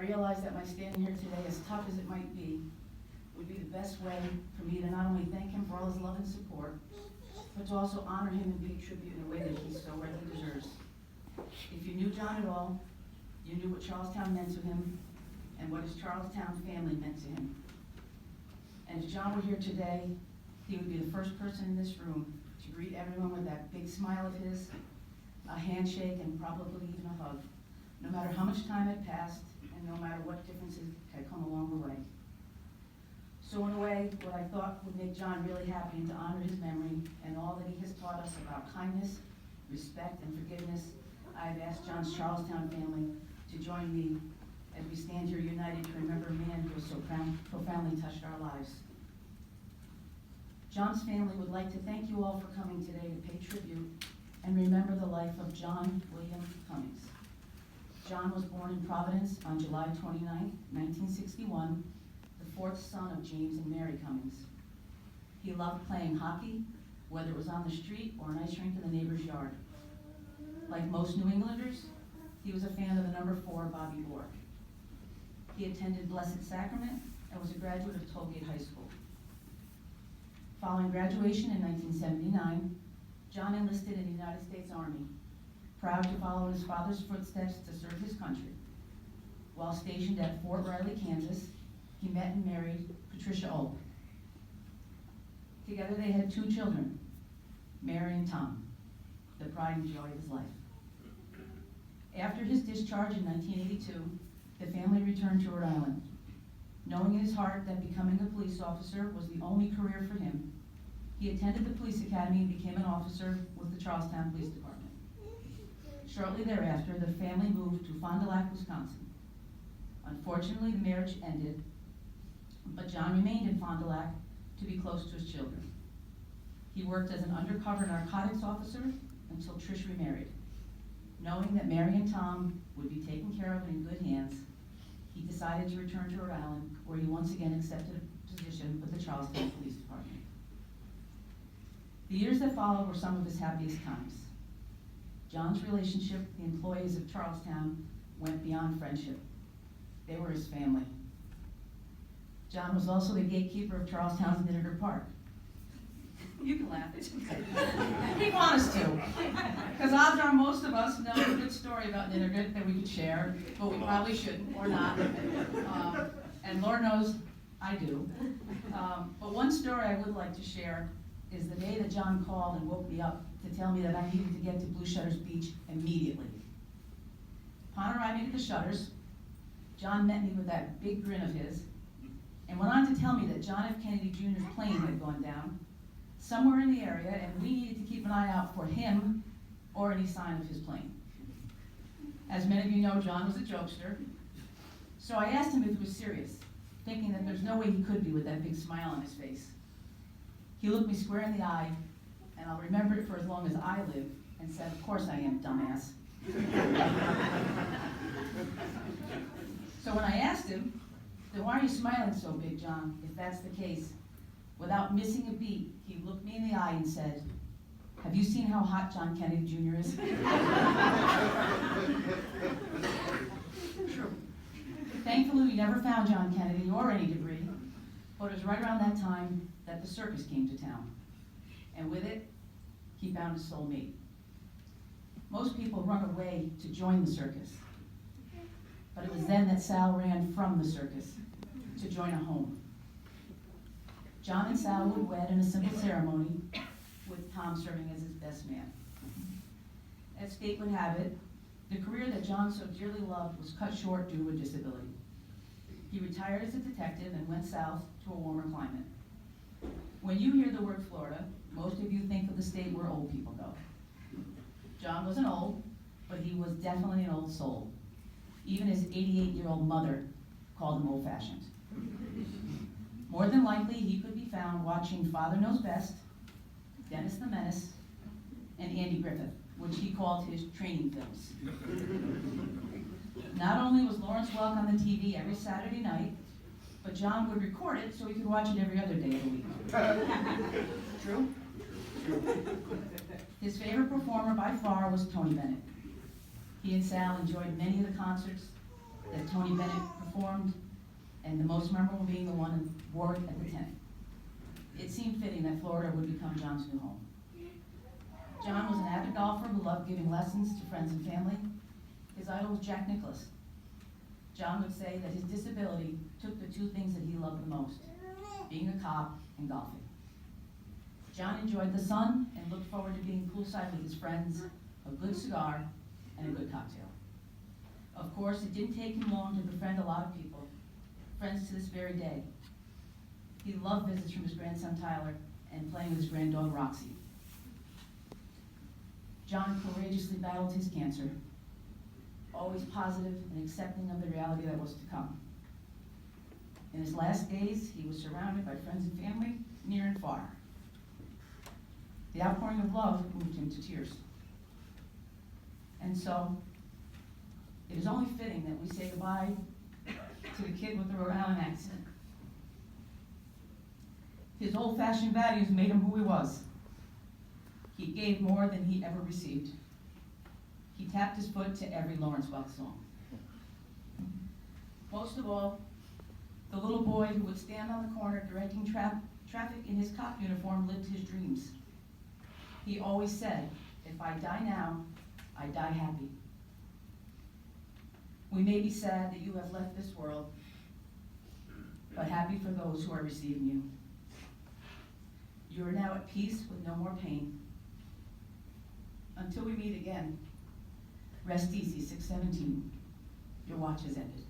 realized that my standing here today, as tough as it might be, would be the best way for me to not only thank him for all his love and support, but to also honor him and pay tribute in a way that he so rightly deserves. If you knew John at all, you knew what Charlestown meant to him and what his Charlestown family meant to him. And if John were here today, he would be the first person in this room to greet everyone with that big smile of his, a handshake, and probably even a hug, no matter how much time had passed and no matter what differences had come along the way. So in a way, what I thought would make John really happy and to honor his memory and all that he has taught us about kindness, respect, and forgiveness, I've asked John's Charlestown family to join me as we stand here united to remember a man who has so profoundly touched our lives. John's family would like to thank you all for coming today to pay tribute and remember the life of John William Cummings. John was born in Providence on July 29, 1961, the fourth son of James and Mary Cummings. He loved playing hockey, whether it was on the street or an ice rink in the neighbor's yard. Like most New Englanders, he was a fan of the number 4 Bobby Orr. He attended Blessed Sacrament and was a graduate of Tollgate High School. Following graduation in 1979, John enlisted in the United States Army, proud to follow in his father's footsteps to serve his country. While stationed at Fort Riley, Kansas, he met and married Patricia Old. Together they had 2 children, Mary and Tom, the pride and joy of his life. After his discharge in 1982, the family returned to Rhode Island, knowing in his heart that becoming a police officer was the only career for him. He attended the police academy and became an officer with the Charlestown Police Department. Shortly thereafter, the family moved to Fond du Lac, Wisconsin. Unfortunately, the marriage ended, but John remained in Fond du Lac to be close to his children. He worked as an undercover narcotics officer until Trish remarried. Knowing that Mary and Tom would be taken care of and in good hands, he decided to return to Rhode Island, where he once again accepted a position with the Charlestown Police Department. The years that followed were some of his happiest times. John's relationship with the employees of Charlestown went beyond friendship. They were his family. John was also the gatekeeper of Charlestown's Nittagre Park. You can laugh. He wanted us to. Because odds are most of us know a good story about Nittagre that we could share, but we probably shouldn't or not. And Lord knows I do. But one story I would like to share is the day that John called and woke me up to tell me that I needed to get to Blue Shutters Beach immediately. Upon arriving at the Shutters, John met me with that big grin of his and went on to tell me that John F. Kennedy Jr.'s plane had gone down somewhere in the area and we needed to keep an eye out for him or any sign of his plane. As many of you know, John was a jokester, so I asked him if he was serious, thinking that there's no way he could be with that big smile on his face. He looked me square in the eye, and I'll remember it for as long as I live, and said, "Of course I am, dumbass." So when I asked him, "Then why are you smiling so big, John, if that's the case?" Without missing a beat, he looked me in the eye and said, "Have you seen how hot John Kennedy Jr. is?" True. Thankfully, we never found John Kennedy or any debris, but it was right around that time that the circus came to town. And with it, he found his soulmate. Most people run away to join the circus, but it was then that Sal ran from the circus to join a home. John and Sal would wed in a simple ceremony, with Tom serving as his best man. As fate would have it, the career that John so dearly loved was cut short due to a disability. He retired as a detective and went south to a warmer climate. When you hear the word Florida, most of you think of the state where old people go. John wasn't old, but he was definitely an old soul. Even his 88-year-old mother called him old-fashioned. More than likely, he could be found watching Father Knows Best, Dennis the Menace, and Andy Griffith, which he called his training films. Not only was Lawrence Welk on the TV every Saturday night, but John would record it so he could watch it every other day of the week. True? His favorite performer by far was Tony Bennett. He and Sal enjoyed many of the concerts that Tony Bennett performed, and the most memorable being the one in Warwick at the 10th. It seemed fitting that Florida would become John's new home. John was an avid golfer who loved giving lessons to friends and family. His idol was Jack Nicklaus. John would say that his disability took the two things that he loved the most, being a cop and golfing. John enjoyed the sun and looked forward to being poolside with his friends, a good cigar, and a good cocktail. Of course, it didn't take him long to befriend a lot of people, friends to this very day. He loved visits from his grandson Tyler and playing with his granddog Roxy. John courageously battled his cancer, always positive and accepting of the reality that was to come. In his last days, he was surrounded by friends and family, near and far. The outpouring of love moved him to tears. And so, it is only fitting that we say goodbye to the kid with the Rhode Island accent. His old-fashioned values made him who he was. He gave more than he ever received. He tapped his foot to every Lawrence Welk song. Most of all, the little boy who would stand on the corner directing traffic in his cop uniform lived his dreams. He always said, "If I die now, I die happy." We may be sad that you have left this world, but happy for those who are receiving you. You are now at peace with no more pain. Until we meet again, rest easy, 617. Your watch has ended.